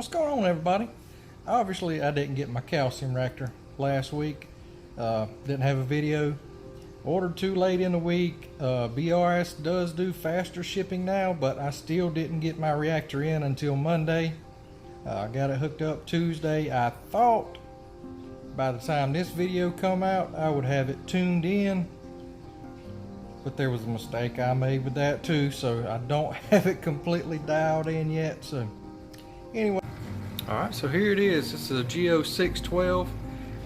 What's going on, everybody? Obviously, I didn't get my calcium reactor last week. Didn't have a video. Ordered too late in the week. BRS does do faster shipping now, but I still didn't get my reactor in until Monday. I got it hooked up Tuesday. I thought by the time this video come out, I would have it tuned in, but there was a mistake I made with that too, so I don't have it completely dialed in yet. So anyway, alright, so here it is. This is a GO612.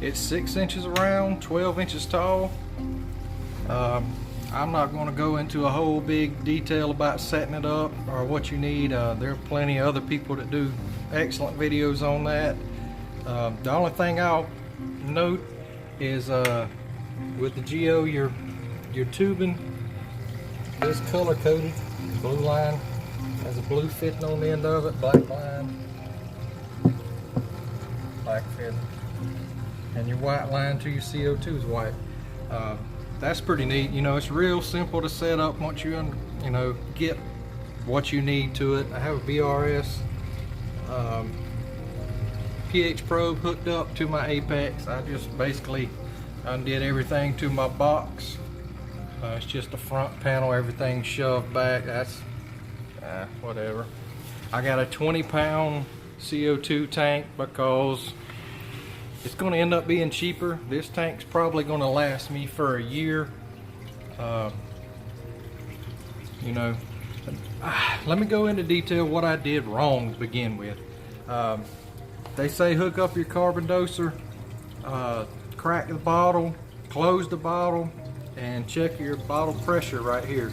It's 6 inches around, 12 inches tall. I'm not going to go into a whole big detail about setting it up or what you need. There are plenty of other people that do excellent videos on that. The only thing I'll note is with the GO, your tubing is color coded. The blue line has a blue fitting on the end of it, black line, black fitting, and your white line to your CO2 is white. That's pretty neat. You know, it's real simple to set up once you get what you need to it. I have a BRS pH probe hooked up to my Apex. I just basically undid everything to my box. It's just the front panel, everything shoved back. That's whatever. I got a 20-pound CO2 tank because it's going to end up being cheaper. This tank's probably going to last me for a year. Let me go into detail what I did wrong to begin with. They say hook up your carbon doser, crack the bottle, close the bottle, and check your bottle pressure right here.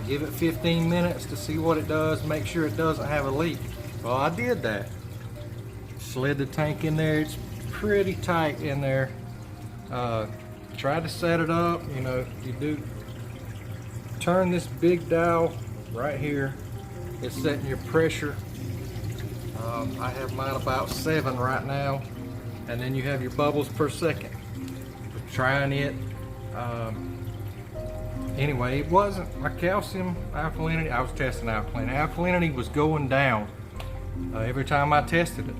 Give it 15 minutes to see what it does. Make sure it doesn't have a leak. Well, I did that. Slid the tank in there. It's pretty tight in there. Tried to set it up. You do turn this big dial right here. It's setting your pressure. I have mine about 7 right now, and then you have your bubbles per second. Trying it. Anyway, it wasn't my calcium alkalinity. I was testing alkalinity. Alkalinity was going down every time I tested it.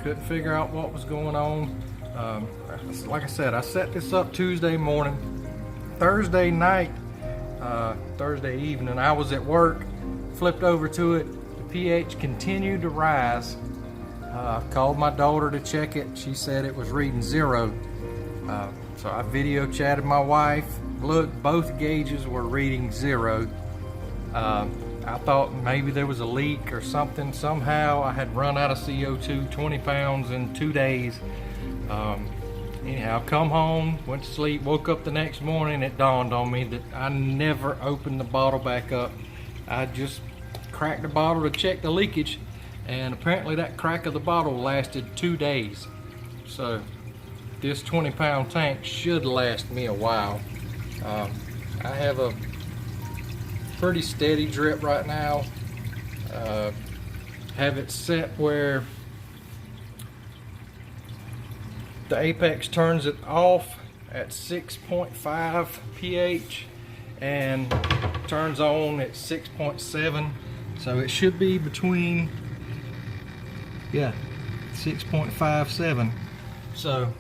Couldn't figure out what was going on. Like I said, I set this up Tuesday morning. Thursday night, Thursday evening, I was at work, flipped over to it. The pH continued to rise. Called my daughter to check it. She said it was reading 0. So I video chatted my wife. Look, both gauges were reading 0. I thought maybe there was a leak or something. Somehow I had run out of CO2, 20 pounds in 2 days. Anyhow, come home, went to sleep, woke up the next morning. It dawned on me that I never opened the bottle back up. I just cracked the bottle to check the leakage, and apparently that crack of the bottle lasted 2 days. So this 20-pound tank should last me a while. I have a pretty steady drip right now. Have it set where the Apex turns it off at 6.5 pH and turns on at 6.7, so it should be between 6.57. So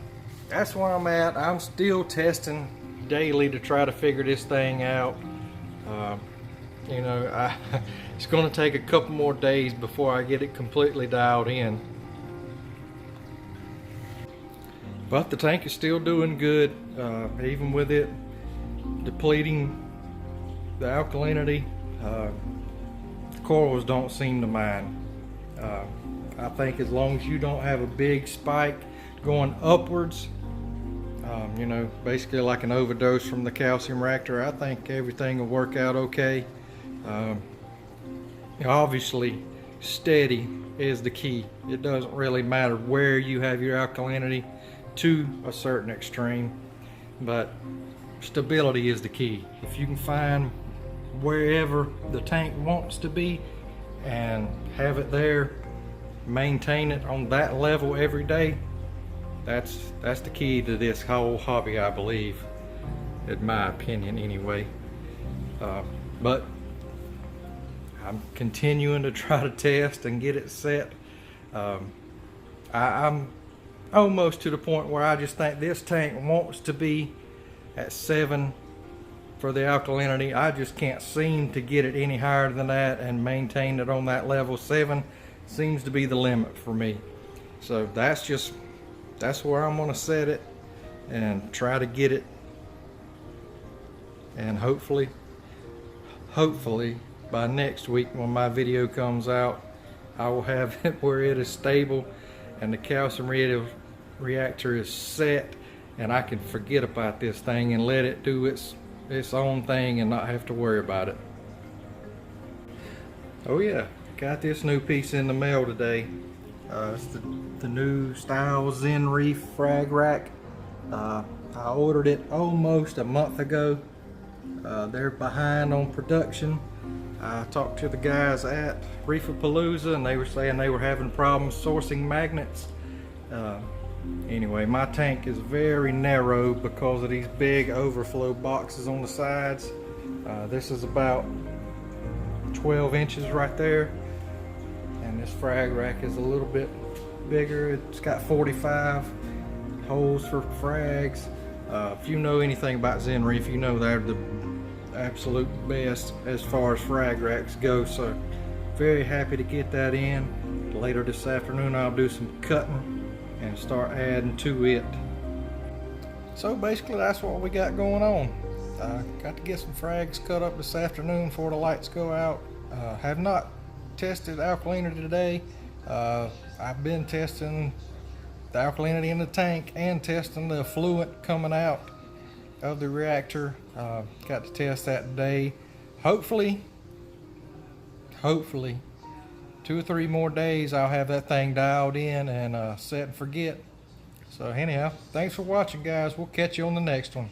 that's where I'm at. I'm still testing daily to try to figure this thing out. It's going to take a couple more days before I get it completely dialed in. But the tank is still doing good, even with it depleting the alkalinity. The corals don't seem to mind. I think as long as you don't have a big spike going upwards, basically like an overdose from the calcium reactor, I think everything will work out okay. Obviously, steady is the key. It doesn't really matter where you have your alkalinity to a certain extreme, but stability is the key. If you can find wherever the tank wants to be and have it there, maintain it on that level every day, that's the key to this whole hobby, I believe, in my opinion anyway. But I'm continuing to try to test and get it set. I'm almost to the point where I just think this tank wants to be at 7 for the alkalinity. I just can't seem to get it any higher than that and maintain it on that level. 7 seems to be the limit for me. So that's where I'm gonna set it and try to get it, and hopefully by next week when my video comes out, I will have it where it is stable and the calcium reactor is set, and I can forget about this thing and let it do its own thing and not have to worry about it. Oh yeah, got this new piece in the mail today. It's the new style Zen Reef frag rack. I ordered it almost a month ago. They're behind on production. I talked to the guys at Reefapalooza and they were saying they were having problems sourcing magnets. Anyway, my tank is very narrow because of these big overflow boxes on the sides. This is about 12 inches right there, and this frag rack is a little bit bigger. It's got 45 holes for frags. If you know anything about Zen Reef, you know they're the absolute best as far as frag racks go. So very happy to get that in. Later this afternoon I'll do some cutting and start adding to it. So basically that's what we got going on. Got to get some frags cut up this afternoon before the lights go out. Have not tested alkalinity today. I've been testing the alkalinity in the tank and testing the effluent coming out of the reactor. Got to test that today. Hopefully 2 or 3 more days I'll have that thing dialed in and set and forget. So anyhow, thanks for watching guys. We'll catch you on the next one.